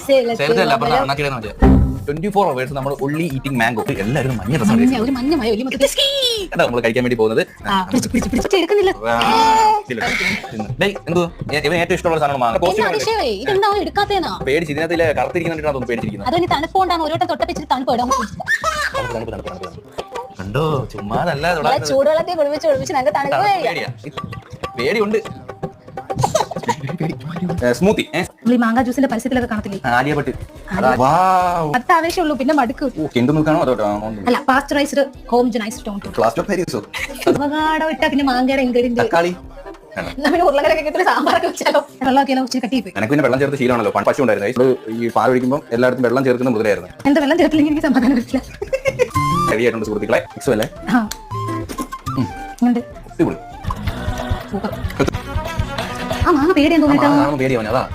സേലത്തല്ല 24 hours നമ്മൾ only eating mango. എല്ലാവരും മഞ്ഞ രസം നമ്മൾ കഴിക്കാൻ വേണ്ടി പോകുന്നത്. ഇവൻ ഏറ്റവും ഇഷ്ടമുള്ള സാധനമാണ് പേടിച്ച് ഇതിനകത്തില് കറുത്തിരിക്കുന്നുണ്ടാണ് പേടിച്ചിരിക്കുന്നത്. കണ്ടോ ചുമ്മാതല്ല ചൂടുവെള്ളത്തിൽ പേടിയുണ്ട്. സ്മൂത്തി മാങ്ങ ജ്യൂസിന്റെ പരസ്യത്തിലൊക്കെ കാണത്തില്ലേ ആവശ്യമുള്ളൂ പിന്നെ മടുക്കും. അല്ല പാസ്ചറൈസ്ഡ് ഹോം ജനൈസ്ഡ് അവകാടോ ഇട്ടാ പിന്നെ മാങ്ങയുടെ ഇൻഗ്രീഡിയന്റ് സാമ്പാറൊക്കെ വെച്ചാലോ വെള്ളമൊക്കെ ഇച്ചിരി കട്ടിപ്പോയി. എനിക്ക് പിന്നെ വെള്ളം ചേർത്ത് ശീലമാണല്ലോ. പശു ഉണ്ടായിരുന്നു. ഈ പാൽ ഒഴിക്കുമ്പോൾ എല്ലായിടത്തും വെള്ളം ചേർക്കുന്ന മുതലായിരുന്നു. എന്താ വെള്ളം ചേർത്തില്ലെങ്കിൽ എനിക്ക് സമാധാനം വരില്ല. ഹെവിയായിട്ടുണ്ട് സുഹൃത്തുക്കളെ. അല്ലേ ആ മാങ്ങ പേടിയാൻ തോന്നിട്ടാ പേടിയാവാൻ അതാ